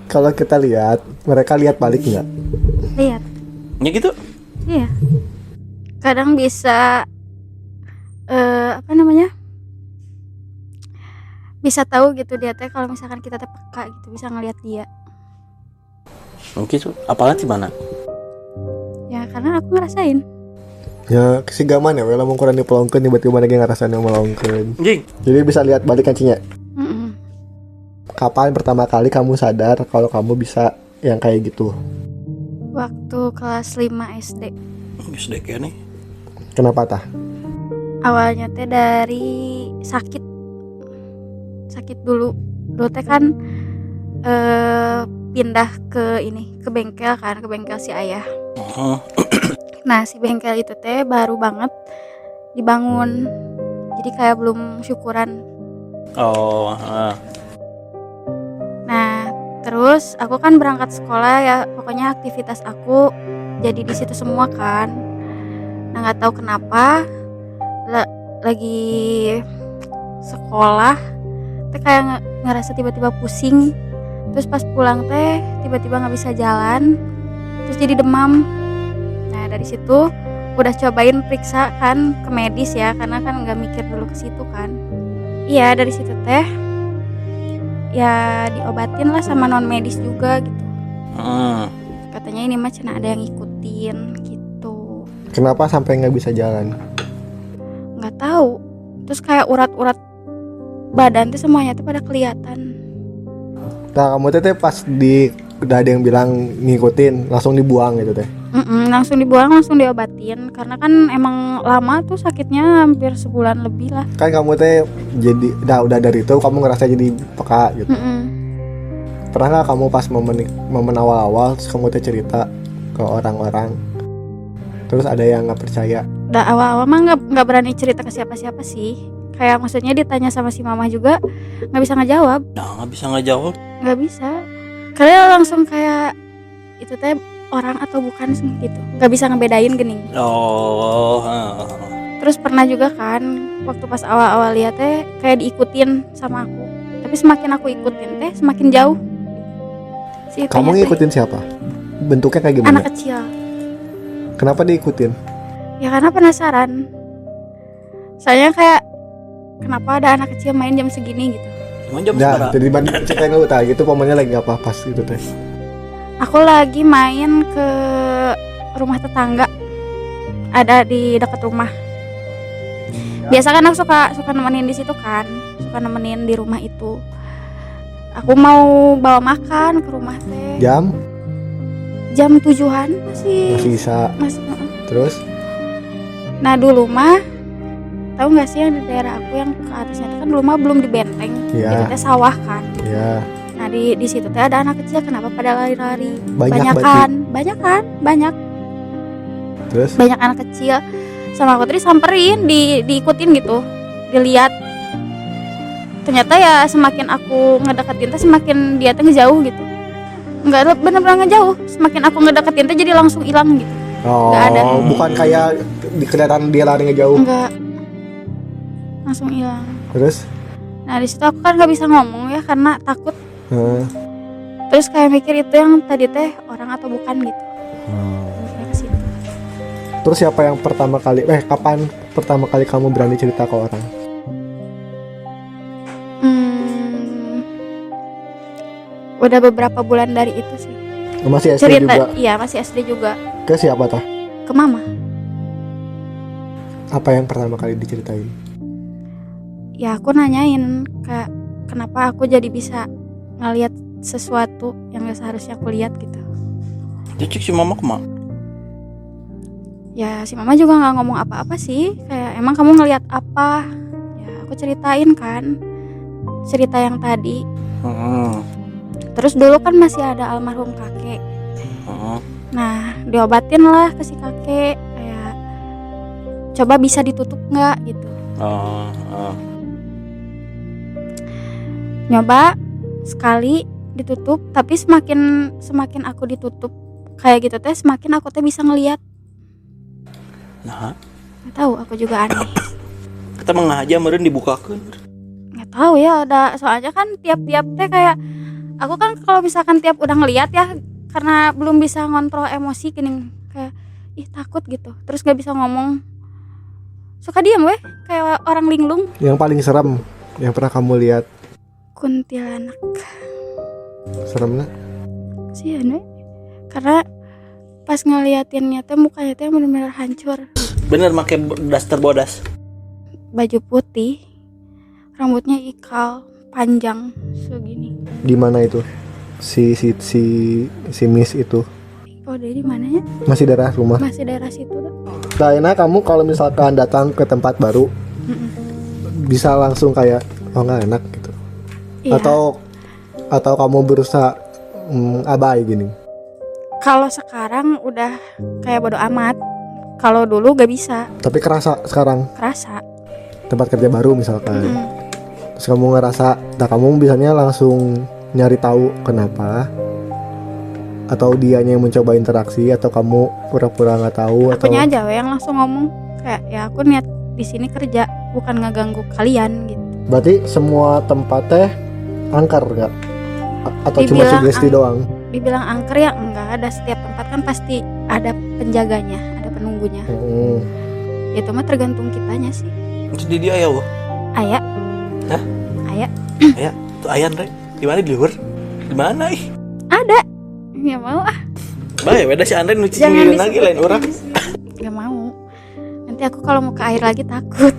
Kalau kita lihat, mereka lihat balik nggak? Lihat. Ya gitu. Iya. Kadang bisa apa namanya? Bisa tahu gitu dia teh kalau misalkan kita teh peka gitu, bisa ngelihat dia. Mungkin apalagi mana? Ya karena aku ngerasain. Ya kesigaman ya, kalau mau kurang dipelongkeun tiba-tiba lagi ngerasain yang melongkeun. Anjing. Jadi bisa lihat balik kancinya. Mm-mm. Kapan pertama kali kamu sadar kalau kamu bisa yang kayak gitu? Waktu kelas 5 SD. Sudah kayak nih. Kenapa tah? Awalnya teh dari sakit dulu teh kan pindah ke bengkel kan, ke bengkel si ayah. Nah si bengkel itu teh baru banget dibangun, jadi kayak belum syukuran. Oh. Nah terus aku kan berangkat sekolah ya, pokoknya aktivitas aku jadi di situ semua kan. Nah nggak tahu kenapa lagi sekolah teh kayak ngerasa tiba-tiba pusing, terus pas pulang teh tiba-tiba nggak bisa jalan, terus jadi demam. Nah dari situ udah cobain periksa kan ke medis ya, karena kan nggak mikir dulu ke situ kan. Iya dari situ teh ya diobatin lah sama non medis juga gitu. Katanya ini mah cina ada yang ngikutin gitu. Kenapa sampai nggak bisa jalan? Nggak tahu. Terus kayak urat-urat badan tuh semuanya tuh pada kelihatan. Nah kamu teh pas udah ada yang bilang ngikutin langsung dibuang gitu teh? Langsung dibuang, langsung diobatin karena kan emang lama tuh sakitnya, hampir sebulan lebih lah. Kan kamu teh jadi udah dari itu kamu ngerasa jadi peka gitu. Pernah nggak kamu pas momen awal-awal terus kamu teh cerita ke orang-orang, terus ada yang nggak percaya? Udah awal-awal mah nggak berani cerita ke siapa-siapa sih. Kayak maksudnya ditanya sama si mama juga nggak bisa ngejawab. Nah, nggak bisa ngejawab. Nggak bisa. Karena langsung kayak itu teh orang atau bukan gitu. Nggak bisa ngebedain gening. Oh. Terus pernah juga kan waktu pas awal-awal lihat teh kayak diikutin sama aku. Tapi semakin aku ikutin teh semakin jauh. Si Kamu ngikutin siapa? Bentuknya kayak gimana? Anak kecil. Kenapa diikutin? Ya karena penasaran. Soalnya kayak kenapa ada anak kecil main jam segini gitu. Emang jam Nah, sekarang? jadi ceritain dulu tah gitu momennya lagi apa pas itu teh? Aku lagi main ke rumah tetangga. Ada di dekat rumah. Biasa kan aku suka nemenin di situ kan, suka nemenin di rumah itu. Aku mau bawa makan ke rumah teh. Jam 7-an masih bisa. Terus? Nah dulu mah tahu nggak sih yang di daerah aku yang ke atasnya itu kan dulu mah belum dibenteng, Iya. itu teh sawah kan. Ya. Nah di situ teh ada anak kecil, kenapa pada lari-lari? Banyak Banyak. Terus? Banyak anak kecil. Sama aku tadi samperin, diikutin gitu, dilihat. Ternyata ya semakin aku ngedeketin teh semakin dia teh ngejauh gitu. Enggak, bener-bener ngejauh. Semakin aku ngedeketin teh jadi langsung hilang gitu. Oh, Nggak ada. bukan kayak di kelihatan dia lari ngejauh. Enggak. Langsung hilang. Terus? Nah di situ aku kan nggak bisa ngomong ya karena takut. Hmm. Terus kayak mikir itu yang tadi teh orang atau bukan gitu. Kayak ke situ. Terus siapa yang kapan pertama kali kamu berani cerita ke orang? Udah beberapa bulan dari itu sih. Masih SD Cerita, juga? iya masih SD juga. Ke siapa tah? Ke mama. Apa yang pertama kali diceritain? Ya aku nanyain kayak kenapa aku jadi bisa ngelihat sesuatu yang gak seharusnya aku lihat gitu. Jadi si mama kemana? Ya si mama juga nggak ngomong apa-apa sih, kayak emang kamu ngelihat apa? Ya aku ceritain kan cerita yang tadi. Terus dulu kan masih ada almarhum kakek. Nah diobatin lah ke si kakek, kayak coba bisa ditutup nggak gitu. Nyoba sekali ditutup, tapi semakin aku ditutup kayak gitu teh semakin aku teh bisa ngelihat. Nah, nggak tahu, aku juga aneh. kita mengaja meureun dibukakeun. Nggak tahu ya, ada soalnya kan tiap-tiap teh kayak aku kan kalau misalkan tiap udah ngeliat ya, karena belum bisa ngontrol emosi gini, kayak ih takut gitu, terus nggak bisa ngomong, suka diam weh kayak orang linglung. Yang paling serem yang pernah kamu lihat? Kuntilanak Seremnya? sih ya, karena pas ngeliatinnya teh mukanya teh bener-bener hancur. Bener make daster bodas. Baju putih, rambutnya ikal panjang segini. Di mana itu? Si Miss itu Oh, dari mananya? masih daerah rumah. Masih daerah situ tuh. Nah, enak kamu kalau misalkan datang ke tempat baru bisa langsung kayak oh nggak enak gitu. Iya. Atau kamu berusaha abai gini. Kalau sekarang udah kayak bodo amat. Kalau dulu gak bisa. Tapi kerasa sekarang Kerasa. tempat kerja baru misalkan. Terus kamu ngerasa, nah kamu biasanya langsung nyari tahu kenapa, atau dianya yang mencoba interaksi, atau kamu pura-pura nggak tahu, atau Akunya aja we yang langsung ngomong kayak ya aku niat di sini kerja, bukan ngeganggu kalian gitu. berarti semua tempatnya angker nggak? Atau cuma Dibilang sugesti doang? Dibilang angker ya enggak, ada setiap tempat kan pasti ada penjaganya, ada penunggunya. Itu mah tergantung kitanya sih. Terus di dia aya wah. Aya. Hah? Aya. Aya, tuh ayan rek. Di mana di luar? Di mana ih? Ada. Nggak mau ah. Bae beda si Andre nu Jangan cicing lagi lain orang. Nggak mau. Nanti aku kalau mau ke air lagi takut.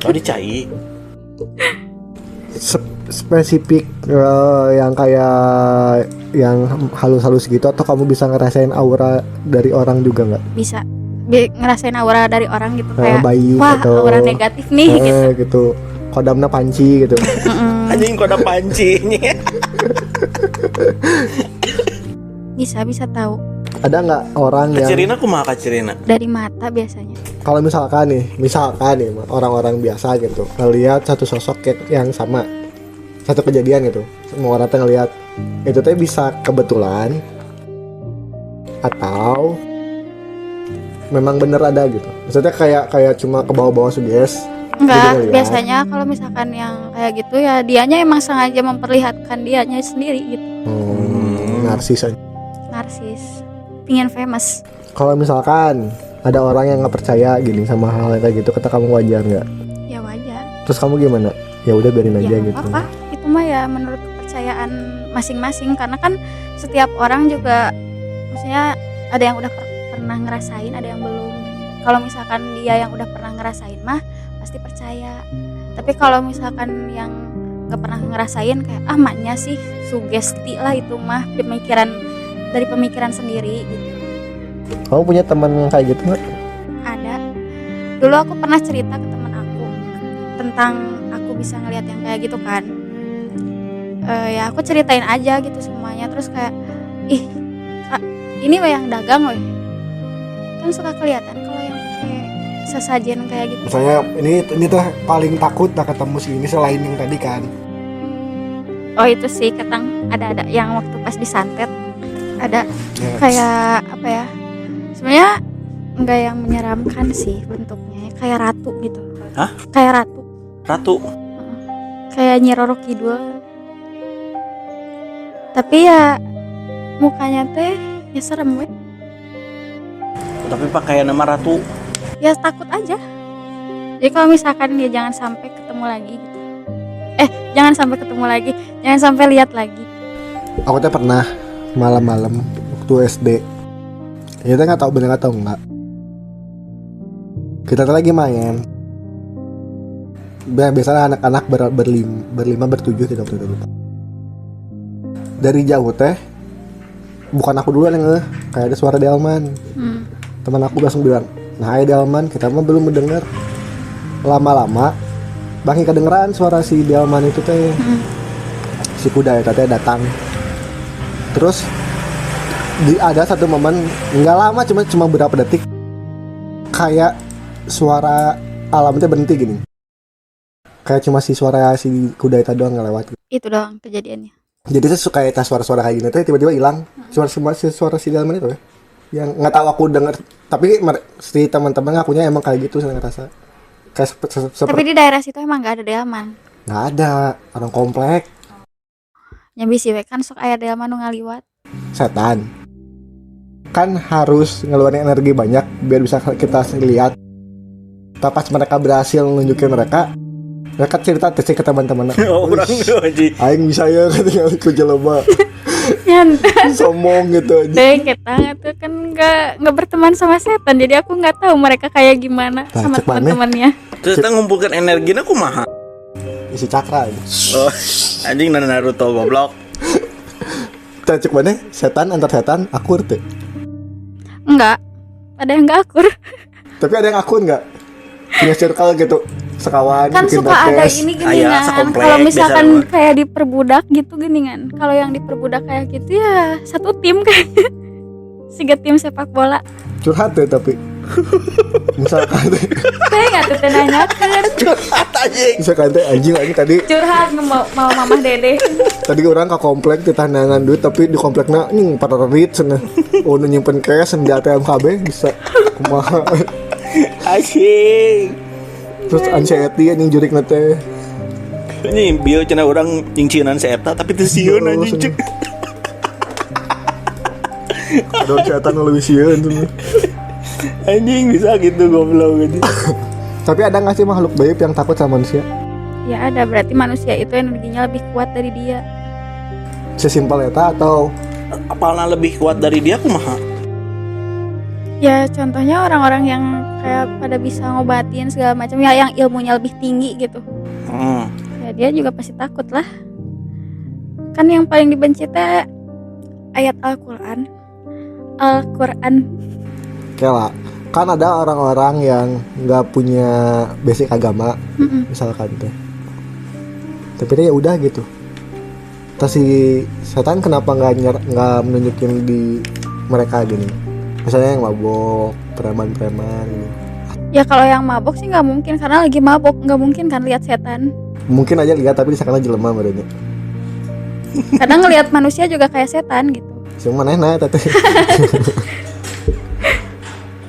Oh dicai. Spesifik yang kayak yang halus-halus gitu, atau kamu bisa ngerasain aura dari orang juga nggak? Bisa ngerasain aura dari orang gitu kayak bayi wah atau aura negatif nih gitu. gitu. Kodamnya panci gitu. Anjing kok ada pancinya. Bisa tahu Ada nggak orang yang Kacirina kumaha kacirina? dari mata biasanya. kalau misalkan nih orang-orang biasa gitu ngelihat satu sosok yang sama, satu kejadian gitu, semua orang tuh ngelihat itu tuh bisa kebetulan atau memang bener ada gitu, maksudnya kayak cuma ke bawah-bawah suges. Enggak, Jadi biasanya kalau misalkan yang kayak gitu ya dianya emang sengaja memperlihatkan dianya sendiri gitu. Narsis aja. Narsis, pingin famous. Kalau misalkan ada orang yang nggak percaya gini sama hal yang kayak gitu, kata kamu wajar nggak? Ya wajar. Terus kamu gimana? Ya udah biarin aja Ya gitu. apa? Itu mah ya menurut kepercayaan masing-masing, karena kan setiap orang juga maksudnya ada yang udah pernah ngerasain, ada yang belum. Kalau misalkan dia yang udah pernah ngerasain mah pasti percaya. Tapi kalau misalkan yang nggak pernah ngerasain kayak maknya sih sugesti lah, itu mah pemikiran sendiri gitu. Kamu punya teman yang kayak gitu nggak? Ada. Dulu aku pernah cerita ke teman aku tentang aku bisa ngelihat yang kayak gitu kan. Ya aku ceritain aja gitu semuanya, terus kayak ih Kak, ini weh yang dagang weh, kan suka kelihatan kalau yang pakai sesajen kayak gitu. Misalnya ini tuh paling takut dah ketemu si ini selain yang tadi kan. Oh itu sih ketang ada yang waktu pas disantet ada Yes. kayak apa ya, sebenarnya enggak yang menyeramkan sih bentuknya, kayak ratu gitu. Hah? Kayak ratu, Ratu. kayak Nyi Roro Kidul, tapi ya mukanya teh ya serem weh. Tapi pakaian nama ratu. Ya takut aja. Jadi kalau misalkan dia jangan sampai ketemu lagi gitu. Jangan sampai ketemu lagi, jangan sampai lihat lagi. Aku tuh pernah malam-malam waktu SD. Kita nggak tahu bener atau enggak. Kita tuh lagi main. Biasanya anak-anak berlima bertujuh tidak waktu itu lupa. Dari jauh teh, bukan aku dulu yang kayak ada suara delman. Teman aku langsung bilang, nah delman, kita mah belum mendengar. Lama-lama bangki kedengeran suara si delman itu teh. Si kuda itu teh datang. Terus ada satu momen nggak lama, cuma beberapa detik, kayak suara alam itu berhenti gini, kayak cuma si suara si kuda itu doang ngelewat. Itu doang kejadiannya. Jadi saya suka ya suara-suara kayak gini tuh tiba-tiba hilang. Suara si delman itu ya, yang nggak tahu aku dengar, tapi si teman-teman ngakunya emang kayak gitu, saya ngerasa kayak Tapi di daerah situ emang nggak ada delman. nggak ada orang komplek. nya bisi we kan sok aya delma nu ngaliwat. Setan kan harus ngeluarin energi banyak biar bisa kita lihat. Tapi pas mereka berhasil nunjukin mereka cerita ke teman-teman. Oh, orang tuh anjing. Aing bisa ya katanya aku jelema. Nyantai. Sombong gitu aja. Deh kita tuh kan nggak berteman sama setan, jadi aku nggak tahu mereka kayak gimana Nah, sama cek mana? teman-temannya. Terus kita ngumpulkan energina kumaha? Isi cakra aja. Oh, anjing Naruto goblok. Kita cek mana? Setan antar setan akur tuh. Enggak, ada yang nggak akur. Tapi ada yang akur nggak? Punya circle gitu, sekawan Kan bikin suka ada podcast. ini Aya, geningan. sekomplek, Kalau misalkan biasa kayak diperbudak gitu geningan. Kalau yang diperbudak kayak gitu ya satu tim kayaknya. Siga tim sepak bola. Curhat tuh tapi. Misalkan Saya nggak tuh nanyakan. Curhat anjing. misalkan teh anjing tadi Curhat mau mamah dede. tadi orang ke komplek ditandangan duit tapi di kompleknya nying pada rerit sana. Oh nu nyimpen cash di ATM KB bisa kumaha. Anjing. Terus anxiety anjing jurik teh. Ini bio cenah orang cincinan si eta tapi teu sieun anjing cek. Ada setan lebih sieun tuh. Anjing bisa gitu goblok gitu. Tapi ada nggak sih makhluk gaib yang takut sama manusia? Ya ada, berarti manusia itu energinya lebih kuat dari dia. Sesimpel eta atau Apalna lebih kuat dari dia kumaha? Ya contohnya orang-orang yang kayak pada bisa ngobatin segala macam ya, yang ilmunya lebih tinggi gitu. Ya dia juga pasti takut lah. Kan yang paling dibenci teh ayat Al-Quran. kayak kan ada orang-orang yang nggak punya basic agama misalkan teh. Tapi dia ya udah gitu. Terus si setan kenapa nggak menunjukin di mereka gini? Misalnya yang mabok, preman-preman gitu. Ya kalau yang mabok sih nggak mungkin, karena lagi mabok nggak mungkin kan lihat setan. Mungkin aja lihat tapi disangka jelema merenya. Kadang ngelihat manusia juga kayak setan gitu. Cuma nanya teh.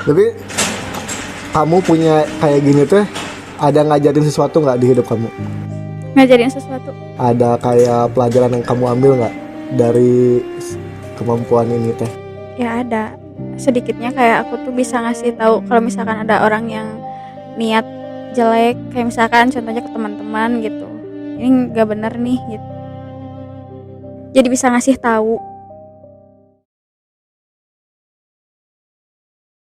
Tapi kamu punya kayak gini tuh ada ngajarin sesuatu nggak di hidup kamu? Ngajarin sesuatu. Ada kayak pelajaran yang kamu ambil nggak dari kemampuan ini teh? Ya ada. Sedikitnya kayak aku tuh bisa ngasih tahu kalau misalkan ada orang yang niat jelek, kayak misalkan contohnya ke teman-teman gitu. Ini nggak bener nih gitu. Jadi bisa ngasih tahu